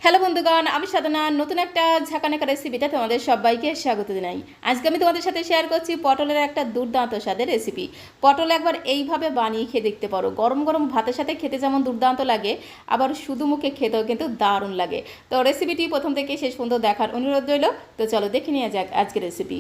Hello বন্ধুগণ, আমি সাধনা নতুন একটা ঝাঁকানাকা রেসিপিটা তোমাদের সবাইকে স্বাগত জানাই। আজকে আমি তোমাদের সাথে শেয়ার করছি পটলের একটা দুর্দান্ত স্বাদের রেসিপি। পটল একবার এইভাবে বানিয়ে খেয়ে দেখতে পারো। গরম গরম ভাতের সাথে খেতে যেমন দুর্দান্ত লাগে, আবার শুধু মুখে খেতেও কিন্তু দারুণ লাগে। তো রেসিপিটি প্রথম থেকে শেষ পর্যন্ত দেখার অনুরোধ রইল। তো চলো দেখে নেওয়া যাক আজকের রেসিপি।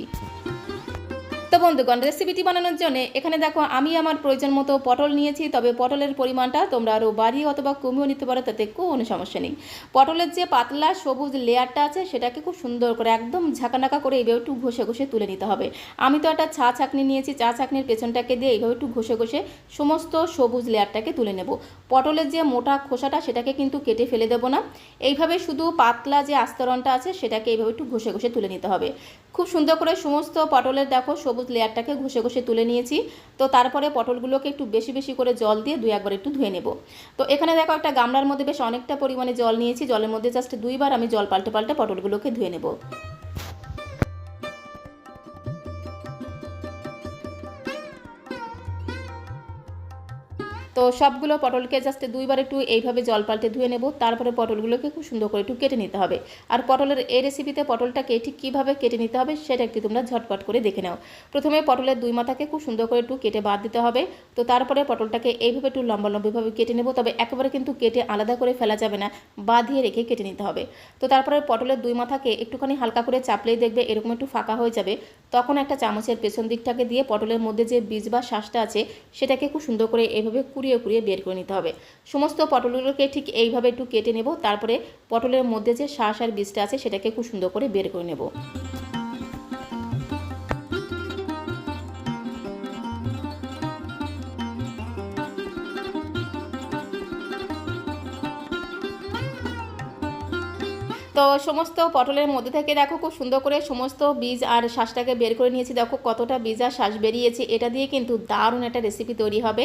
তো বন্ধুগণ, রেসিপিটি বানানোর জন্য এখানে দেখো আমি আমার প্রয়োজন মতো পটল নিয়েছি। তবে পটলের পরিমাণটা তোমরা আরও বাড়িয়ে অথবা কমিয়েও নিতে পারো, তাতে কোনো সমস্যা নেই। পটলের যে পাতলা সবুজ লেয়ারটা আছে সেটাকে খুব সুন্দর করে একদম ঝাঁকানাকা করে এইভাবে একটু ঘষে ঘষে তুলে নিতে হবে। আমি তো একটা চা ছাঁকনি নিয়েছি, চা ছাঁকনির পেছনটাকে দিয়ে এইভাবে একটু ঘষে ঘষে সমস্ত সবুজ লেয়ারটাকে তুলে নেব। পটলের যে মোটা খোসাটা সেটাকে কিন্তু কেটে ফেলে দেবো না, এইভাবে শুধু পাতলা যে আস্তরণটা আছে সেটাকে এইভাবে একটু ঘষে ঘষে তুলে নিতে হবে। খুব সুন্দর করে সমস্ত পটলের দেখো সবুজ লেয়ারটাকে ঘষে ঘষে তুলে নিয়েছি। তো তারপরে পটলগুলোকে একটু বেশি বেশি করে জল দিয়ে দুই একবার একটু ধুয়ে নেব। তো এখানে দেখো একটা গামলার মধ্যে বেশ অনেকটা পরিমাণে জল নিয়েছি, জলের মধ্যে জাস্ট দুইবার আমি জল পাল্টে পাল্টে পটলগুলোকে ধুয়ে নেব। তো সবগুলো পটলকে জাস্ট দুইবার একটু এইভাবে জল পাল্টে ধুয়ে নেব। তারপরে পটলগুলোকে খুব সুন্দর করে একটু কেটে নিতে হবে। আর পটলের এই রেসিপিতে পটলটাকে ঠিক কীভাবে কেটে নিতে হবে সেটা একটু তোমরা ঝটপট করে দেখে নাও। প্রথমে পটলের দুই মাথাকে খুব সুন্দর করে একটু কেটে বাদ দিতে হবে। তো তারপরে পটলটাকে এইভাবে একটু লম্বা লম্বিভাবে কেটে নেব। তবে একেবারে কিন্তু কেটে আলাদা করে ফেলা যাবে না, বাঁধিয়ে রেখে কেটে নিতে হবে। তো তারপরে পটলের দুই মাথাকে একটুখানি হালকা করে চাপলেই দেখবে এরকম একটু ফাঁকা হয়ে যাবে। তখন একটা চামচের পেছন দিকটাকে দিয়ে পটলের মধ্যে যে বীজ বা শ্বাসটা আছে সেটাকে খুব সুন্দর করে এইভাবে কুড়িয়ে কুড়িয়ে বের করে নিতে হবে। সমস্ত পটলগুলোকে ঠিক এইভাবে একটু কেটে নেব। তারপরে পটলের মধ্যে যে শ্বাস আর বীজটা আছে সেটাকে খুব সুন্দর করে বের করে নেব। তো সমস্ত পটলের মধ্যে থেকে দেখো খুব সুন্দর করে সমস্ত বীজ আর শ্বাসটাকে বের করে নিয়েছি। দেখো কতটা বীজ আর শ্বাস বেরিয়েছে। এটা দিয়ে কিন্তু দারুণ একটা রেসিপি তৈরি হবে,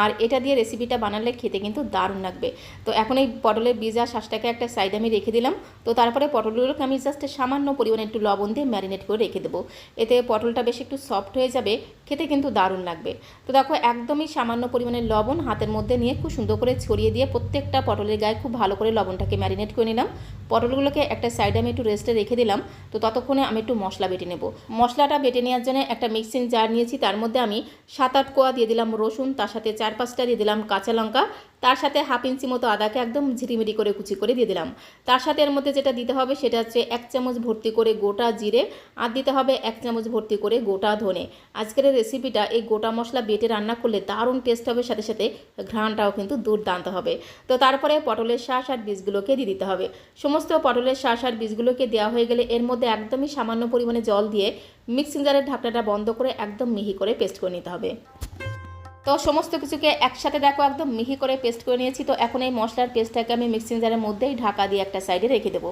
আর এটা দিয়ে রেসিপিটা বানালে খেতে কিন্তু দারুণ লাগবে। তো এখন এই পটলের বীজ আর শ্বাসটাকে একটা সাইডে আমি রেখে দিলাম। তো তারপরে পটলগুলোকে আমি জাস্ট সামান্য পরিমাণে একটু লবণ দিয়ে ম্যারিনেট করে রেখে দেবো। এতে পটলটা বেশ একটু সফট হয়ে যাবে, খেতে কিন্তু দারুণ লাগবে। তো দেখো একদমই সামান্য পরিমাণে লবণ হাতের মধ্যে নিয়ে খুব সুন্দর করে ছড়িয়ে দিয়ে প্রত্যেকটা পটলের গায়ে খুব ভালো করে লবণটাকে ম্যারিনেট করে নিলাম। পটলগুলোকে একটা সাইডে আমি একটু রেস্টে রেখে দিলাম। তো ততক্ষণে আমি একটু মশলা বেটে নেব। মশলাটা বেটে নেওয়ার জন্য একটা মিক্সিং জার নিয়েছি, তার মধ্যে আমি 7-8 কোয়া দিয়ে দিলাম রসুন, তার সাথে 4-5টা দিয়ে দিলাম কাঁচা লঙ্কা, তার সাথে হাফ ইঞ্চি মতো আদাকে একদম ঝিরিমিরি করে কুচি করে দিয়ে দিলাম। তার সাথে এর মধ্যে যেটা দিতে হবে সেটা হচ্ছে 1 চামচ ভর্তি করে গোটা জিরে, আর দিতে হবে 1 চামচ ভর্তি করে গোটা ধনে। আজকের রেসিপিটা এই গোটা মশলা বেটে রান্না করলে দারুণ টেস্ট হবে, সাথে সাথে ঘ্রাণটাও কিন্তু দুর্দান্ত হবে। তো তারপরে পটলের শ্বাস আর বীজগুলোকে দিয়ে দিতে হবে। সমস্ত পটলের শ্বাস আর বীজগুলোকে দেওয়া হয়ে গেলে এর মধ্যে একদমই সামান্য পরিমাণে জল দিয়ে মিক্সিং জারের ঢাকনাটা বন্ধ করে একদম মিহি করে পেস্ট করে নিতে হবে। তো সমস্ত কিছুকে একসাথে দেখো একদম মিহি করে পেস্ট করে নিয়েছি। তো এখন এই মশলার পেস্টটাকে আমি মিক্সিং জারের মধ্যেই ঢাকা দিয়ে একটা সাইডে রেখে দেবো।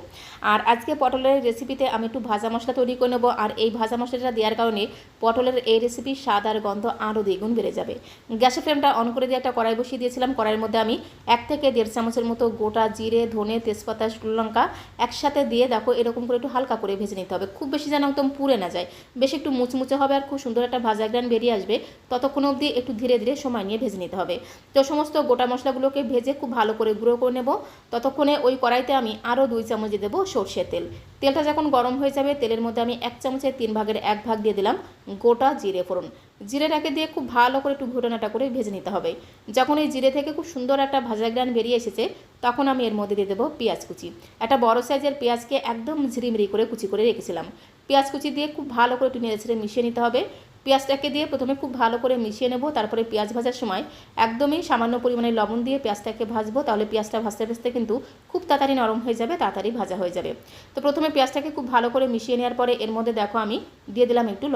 আর আজকে পটলের রেসিপিতে আমি একটু ভাজা মশলা তৈরি করে নেবো, আর এই ভাজা মশলাটা দেওয়ার কারণে পটলের এই রেসিপির স্বাদ আর গন্ধ আরও দ্বিগুণ বেড়ে যাবে। গ্যাসের ফ্লেমটা অন করে দিয়ে একটা কড়াই বসিয়ে দিয়েছিলাম। কড়াইয়ের মধ্যে আমি 1 থেকে 1.5 চামচের মতো গোটা জিরে, ধনে, তেজপাতা, শুকনো লঙ্কা একসাথে দিয়ে দেখো এরকম করে একটু হালকা করে ভেজে নিতে হবে। খুব বেশি যেন একদম পুড়ে না যায়, বেশ একটু মুচমুচে হবে আর খুব সুন্দর একটা ভাজা গ্রান বেরিয়ে আসবে। ততক্ষণ অবধি একটু ধীরে ধীরে সময় নিয়ে ভেজে নিতে হবে। তো সমস্ত গোটা মশলাগুলোকে ভেজে খুব ভালো করে গুঁড়ো করে নেব। ততক্ষণে ওই কড়াইতে আমি আরও 2 চামচ দিয়ে দেবো সর্ষের তেল। তেলটা যখন গরম হয়ে যাবে তেলের মধ্যে আমি 1 চামচের 3 ভাগের 1 ভাগ দিয়ে দিলাম গোটা জিরে ফোড়ন। জিরেটাকে দিয়ে খুব ভালো করে একটু ঘোটানাটা করে ভেজে নিতে হবে। যখন এই জিরে থেকে খুব সুন্দর একটা ভাজা গ্রান বেরিয়ে এসেছে তখন আমি এর মধ্যে দিয়ে দেবো পেঁয়াজ কুচি। একটা বড় সাইজের পেঁয়াজকে একদম ঝিরিমিরি করে কুচি করে রেখেছিলাম। পেঁয়াজ কুচি দিয়ে খুব ভালো করে একটু নেড়ে ছেড়ে মিশিয়ে নিতে হবে। পেঁয়াজটাকে দিয়ে প্রথমে খুব ভালো করে মিশিয়ে নেব। তারপরে পেঁয়াজ ভাজার সময় একদমই সামান্য পরিমাণে লবণ দিয়ে পেঁয়াজটাকে ভাজবো, তাহলে পেঁয়াজটা ভাজতে ভাজতে কিন্তু খুব তাড়াতাড়ি নরম হয়ে যাবে, তাড়াতাড়ি ভাজা হয়ে যাবে। তো প্রথমে পেঁয়াজটাকে খুব ভালো করে মিশিয়ে নেওয়ার পরে এর মধ্যে দেখো আমি দিয়ে দিলাম একটু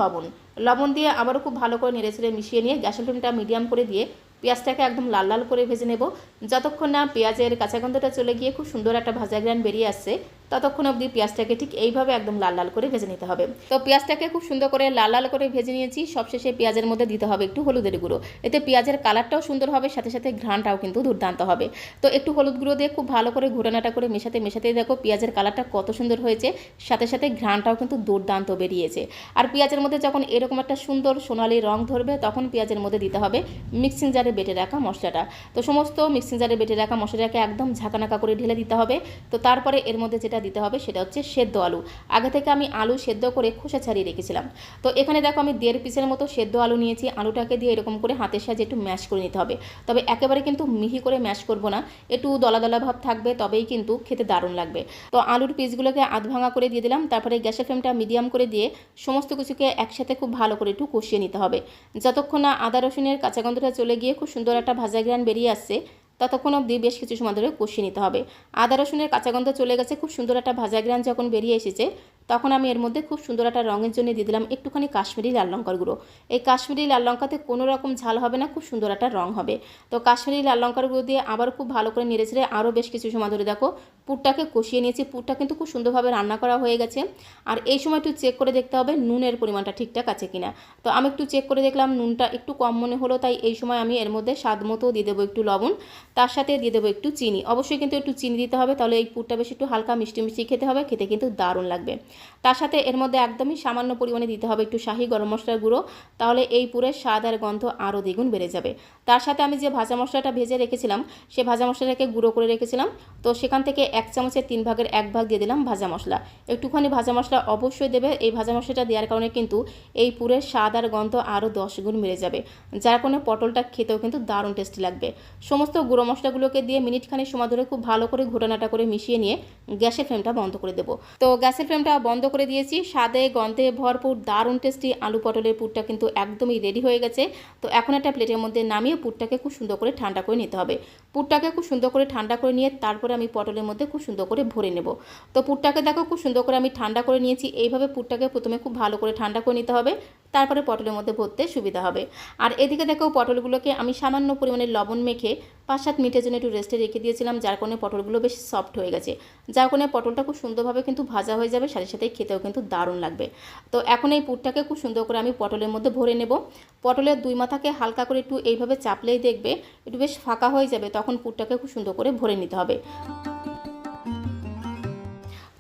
লবণ দিয়ে আবারও খুব ভালো করে নেড়ে ছেড়ে মিশিয়ে নিয়ে গ্যাসের ফ্লেমটা মিডিয়াম করে দিয়ে পেঁয়াজটাকে একদম লাল লাল করে ভেজে নেব। যতক্ষণ না পেঁয়াজের কাঁচা গন্ধটা চলে গিয়ে খুব সুন্দর একটা ভাজা গ্রান বেরিয়ে আসছে ততক্ষণ অবধি পেঁয়াজটাকে ঠিক এইভাবে একদম লাল লাল করে ভেজে নিতে হবে। তো পেঁয়াজটাকে খুব সুন্দর করে লাল লাল করে ভেজে নিয়েছি। সবশেষে পেঁয়াজের মধ্যে দিতে হবে একটু হলুদের গুঁড়ো। এতে পেঁয়াজের কালারটাও সুন্দর হবে, সাথে সাথে ঘ্রাণটাও কিন্তু দুর্দান্ত হবে। তো একটু হলুদ গুঁড়ো দিয়ে খুব ভালো করে ঘোটানাটা করে মেশাতেই দেখো পেঁয়াজের কালারটা কত সুন্দর হয়েছে, সাথে সাথে ঘ্রাণটাও কিন্তু দুর্দান্ত বেরিয়েছে। আর পেঁয়াজের মধ্যে যখন এরকম একটা সুন্দর সোনালি রং ধরবে তখন পেঁয়াজের মধ্যে দিতে হবে মিক্সিং জারে জারে বেটে রাখা মশলাটা। তো সমস্ত মিক্সিং জারে বেটে রাখা মশলাটাকে একদম ঝাঁকানাকা করে ঢেলে দিতে হবে। তো তারপরে এর মধ্যে যেটা দিতে হবে সেটা হচ্ছে সেদ্ধ আলু। আগে থেকে আমি আলু সেদ্ধ করে খোসা ছাড়িয়ে রেখেছিলাম। তো এখানে দেখো আমি 1.5 পিসের মতো সেদ্ধ আলু নিয়েছি। আলুটাকে দিয়ে এরকম করে হাতের সাহায্যে একটু ম্যাশ করে নিতে হবে। তবে একেবারে কিন্তু মিহি করে ম্যাশ করব না, একটু দলা দলা ভাব থাকবে, তবেই কিন্তু খেতে দারুণ লাগবে। তো আলুর পিসগুলোকে আধ ভাঙা করে দিয়ে দিলাম। তারপরে গ্যাসের ফ্লেমটা মিডিয়াম করে দিয়ে সমস্ত কিছুকে একসাথে খুব ভালো করে একটু কষিয়ে নিতে হবে। যতক্ষণ না আদা রসুনের কাঁচা গন্ধটা চলে গিয়ে খুব সুন্দর একটা ভাজা ঘ্রাণ বেরিয়ে আসছে, ততক্ষণ অবধি বেশ কিছু সময় ধরে কষিয়ে নিতে হবে। আদা রসুনের কাঁচা গন্ধ চলে গেছে, খুব সুন্দর একটা ভাজা ঘ্রাণ যখন বেরিয়ে এসেছে, তখন আমি এর মধ্যে খুব সুন্দর একটা রঙের জন্য দিয়ে দিলাম একটুখানি কাশ্মীরি লাল লঙ্কার গুঁড়ো। এই কাশ্মীরি লাল লঙ্কাতে কোনো রকম ঝাল হবে না, খুব সুন্দর একটা রঙ হবে। তো কাশ্মীরি লাল লঙ্কার গুঁড়ো দিয়ে আবার খুব ভালো করে নেড়েচেড়ে আরও বেশ কিছু সময় ধরে দেখো পুরটাকে কষিয়ে নিয়েছি। পুরটা কিন্তু খুব সুন্দরভাবে রান্না করা হয়ে গেছে। আর এই সময় একটু চেক করে দেখতে হবে নুনের পরিমাণটা ঠিকঠাক আছে কিনা। তো আমি একটু চেক করে দেখলাম নুনটা একটু কম মনে হলো, তাই এই সময় আমি এর মধ্যে স্বাদ মতো দিয়ে দেবো একটু লবণ, তার সাথে দিয়ে দেবো একটু চিনি। অবশ্যই কিন্তু একটু চিনি দিতে হবে, তাহলে এই পুরটা বেশ একটু হালকা মিষ্টি মিষ্টি খেতে হবে, খেতে কিন্তু দারুণ লাগবে। তার সাথে এর মধ্যে একদমই সামান্য পরিমাণে দিতে হবে একটু শাহি গরম মশলার গুঁড়ো, তাহলে এই পুরের স্বাদ আর গন্ধ আরও দ্বিগুণ বেড়ে যাবে। তার সাথে আমি যে ভাজা মশলাটা ভেজে রেখেছিলাম, সে ভাজা মশলাটাকে গুঁড়ো করে রেখেছিলাম, তো সেখান থেকে 1 চামচের 3 ভাগের 1 ভাগ দিয়ে দিলাম ভাজা মশলা। একটুখানি ভাজা মশলা অবশ্যই দেবে, এই ভাজা মশলাটা দেওয়ার কারণে কিন্তু এই পুরের স্বাদ আর গন্ধ আরও 10 গুণ বেড়ে যাবে, যার কারণে পটলটা খেতেও কিন্তু দারুণ টেস্টি লাগবে। সমস্ত গুঁড়ো মশলাগুলোকে দিয়ে মিনিটখানেক সময় ধরে খুব ভালো করে ঘোটানাটা করে মিশিয়ে নিয়ে গ্যাসের ফ্লেমটা বন্ধ করে দেবো। তো গ্যাসের ফ্লেমটা বন্ধ করে দিয়েছি। স্বাদে গন্ধে ভরপুর দারুণ টেস্টি আলু পটলের পুরটা কিন্তু একদমই রেডি হয়ে গেছে। তো এখন একটা প্লেটের মধ্যে নামিয়ে পুরটাকে খুব সুন্দর করে ঠান্ডা করে নিতে হবে। পুরটাকে খুব সুন্দর করে ঠান্ডা করে নিয়ে তারপরে আমি পটলের মধ্যে খুব সুন্দর করে ভরে নেব। তো পুরটাকে দেখো খুব সুন্দর করে আমি ঠান্ডা করে নিয়েছি। এইভাবে পুরটাকে প্রথমে খুব ভালো করে ঠান্ডা করে নিতে হবে, তারপরে পটলের মধ্যে ভরতে সুবিধা হবে। আর এদিকে দেখো পটলগুলোকে আমি সামান্য পরিমাণে লবণ মেখে 5-7 মিনিটের জন্য একটু রেস্টে রেখে দিয়েছিলাম, যার কারণে পটলগুলো বেশ সফট হয়ে গেছে, যার কারণে পটলটা খুব সুন্দরভাবে কিন্তু ভাজা হয়ে যাবে, সাথে সাথে খেতেও কিন্তু দারুণ লাগবে। তো এখন এই পুরটাকে খুব সুন্দর করে আমি পটলের মধ্যে ভরে নেব। পটলের 2 মাথাকে হালকা করে একটু এইভাবে চাপলেই দেখবে একটু বেশ ফাঁকা হয়ে যাবে, তখন পুরটাকে খুব সুন্দর করে ভরে নিতে হবে।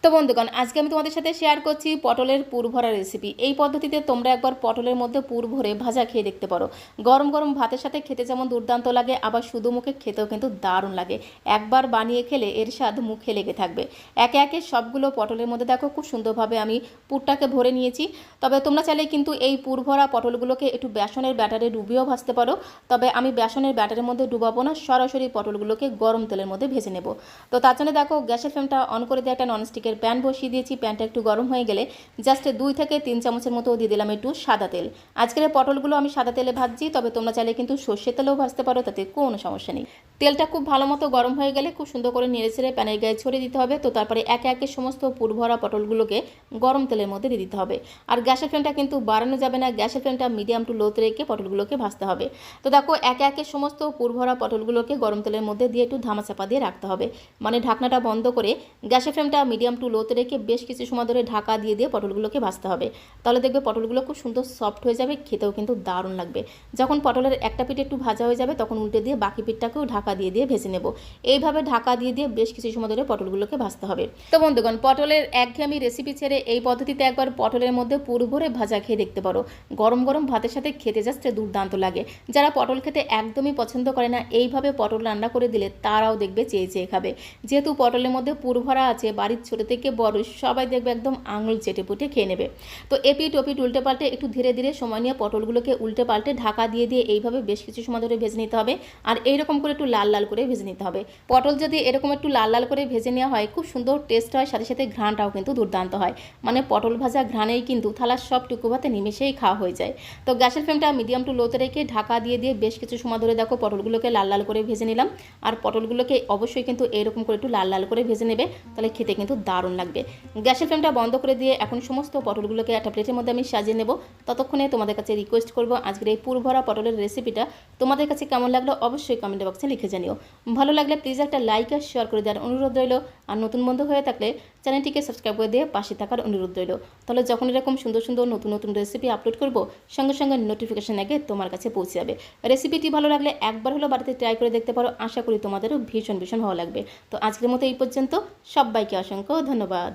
তো বন্ধুগণ, আজকে আমি তোমাদের সাথে শেয়ার করছি পটলের পুর ভরা রেসিপি। এই পদ্ধতিতে তোমরা একবার পটলের মধ্যে পুর ভরে ভাজা খেয়ে দেখতে পারো। গরম গরম ভাতের সাথে খেতে যেমন দুর্দান্ত লাগে, আবার শুধু মুখে খেতেও কিন্তু দারুণ লাগে। একবার বানিয়ে খেলে এর স্বাদ মুখে লেগে থাকবে। একে একে সবগুলো পটলের মধ্যে দেখো খুব সুন্দরভাবে আমি পুরটাকে ভরে নিয়েছি। তবে তোমরা চাইলে কিন্তু এই পুর ভরা পটলগুলোকে একটু বেসনের ব্যাটারে ডুবিয়েও ভাজতে পারো। তবে আমি বেসনের ব্যাটারের মধ্যে ডুবাবো না, সরাসরি পটলগুলোকে গরম তেলের মধ্যে ভেজে নেব। তো তার জন্য দেখো গ্যাসের ফ্লেমটা অন করে দিয়ে একটা ননস্টিকের প্যান বসিয়ে দিয়েছি। প্যানটা একটু গরম হয়ে গেলে জাস্ট 2 থেকে 3 চামচের মতো দিয়ে দিলাম একটু সাদা তেল। আজকের পটলগুলো আমি সাদা তেলে ভাজছি, তবে তোমরা চাইলে কিন্তু সর্ষের তেলেও ভাজতে পারো, তাতে কোনো সমস্যা নেই। তেলটা খুব ভালো মতো গরম হয়ে গেলে খুব সুন্দর করে নেড়েচেড়ে প্যানের গায়ে ছড়িয়ে দিতে হবে। তো তারপরে একে একে সমস্ত পুর ভরা পটলগুলোকে গরম তেলের মধ্যে দিয়ে দিতে হবে। আর গ্যাসের ফ্লেমটা কিন্তু বাড়ানো যাবে না, গ্যাসের ফ্লেমটা মিডিয়াম টু লোতে রেখে পটলগুলোকে ভাজতে হবে। তো দেখো একে একে সমস্ত পুর ভরা পটলগুলোকে গরম তেলের মধ্যে দিয়ে একটু ধামাচাপা দিয়ে রাখতে হবে, মানে ঢাকনাটা বন্ধ করে গ্যাসের ফ্লেমটা মিডিয়াম টু লোতে রেখে বেশ কিছু সময় ধরে ঢাকা দিয়ে দিয়ে পটলগুলোকে ভাজতে হবে। তাহলে দেখবে পটলগুলো খুব সুন্দর সফট হয়ে যাবে, খেতেও কিন্তু দারুণ লাগবে। যখন পটলের একটা পিঠ একটু ভাজা হয়ে যাবে তখন উল্টে দিয়ে বাকি পিঠটাকেও ঢাকা দিয়ে দিয়ে ভেজে নেব। এইভাবে ঢাকা দিয়ে দিয়ে বেশ কিছু সময় ধরে পটলগুলোকে ভাজতে হবে। তো বন্ধুগণ, পটলের একঘেয়েমি রেসিপি ছেড়ে এই পদ্ধতিতে একবার পটলের মধ্যে পুর ভরে ভাজা খেয়ে দেখতে পারো। গরম গরম ভাতের সাথে খেতে জাস্ট দুর্দান্ত লাগে। যারা পটল খেতে একদমই পছন্দ করে না, এইভাবে পটল রান্না করে দিলে তারাও দেখবে চেয়ে চেয়ে খাবে। যেহেতু পটলের মধ্যে পুর ভরা আছে, বাড়ির ছোট থেকে বড় সবাই দেখবে একদম আঙুল চেটে পুটে খেয়ে নেবে। তো এপিট ওপিট উল্টে পাল্টে একটু ধীরে ধীরে সময় নিয়ে পটলগুলোকে উল্টে পাল্টে ঢাকা দিয়ে দিয়ে এইভাবে বেশ কিছু সময় ধরে ভেজে নিতে হবে। আর এইরকম করে একটু লাল লাল করে ভেজে নিতে হবে। পটল যদি এরকম একটু লাল লাল করে ভেজে নেওয়া হয়, খুব সুন্দর টেস্ট হয়, সাথে সাথে ঘ্রাণটাও কিন্তু দুর্দান্ত হয়। মানে পটল ভাজা ঘ্রাণেই কিন্তু থালার সব টুকু ভাতে নিমেষেই খাওয়া হয়ে যায়। তো গ্যাসের ফ্লেমটা মিডিয়াম টু লোতে রেখে ঢাকা দিয়ে দিয়ে বেশ কিছু সময় ধরে দেখো পটলগুলোকে লাল লাল করে ভেজে নিলাম। আর পটলগুলোকে অবশ্যই কিন্তু এরকম করে একটু লাল লাল করে ভেজে নেবে, তাহলে খেতে কিন্তু দারুণ লাগবে। গ্যাসের ফ্লেমটা বন্ধ করে দিয়ে এখন সমস্ত পটলগুলোকে একটা প্লেটের মধ্যে আমি সাজিয়ে নেব। ততক্ষণে তোমাদের কাছে রিকোয়েস্ট করব, আজকের এই পুর ভরা পটলের রেসিপিটা তোমাদের কাছে কেমন লাগলো অবশ্যই কমেন্ট বক্সে লিখে জানিও। ভালো লাগলে প্লিজ একটা লাইক আর শেয়ার করে দেওয়ার অনুরোধ রইল। আর নতুন বন্ধু হয়ে থাকলে চ্যানেলটিকে সাবস্ক্রাইব করে দিয়ে পাশে থাকার অনুরোধ রইল। তাহলে যখন এরকম সুন্দর সুন্দর নতুন নতুন রেসিপি আপলোড করব, সঙ্গে সঙ্গে নোটিফিকেশন আগে তোমার কাছে পৌঁছে যাবে। রেসিপিটি ভালো লাগলে একবার হলো বাড়িতে ট্রাই করে দেখতে পারো, আশা করি তোমাদেরও ভীষণ ভীষণ ভালো লাগবে। তো আজকের মতো এই পর্যন্ত, সবাইকে অসংখ্য ধন্যবাদ।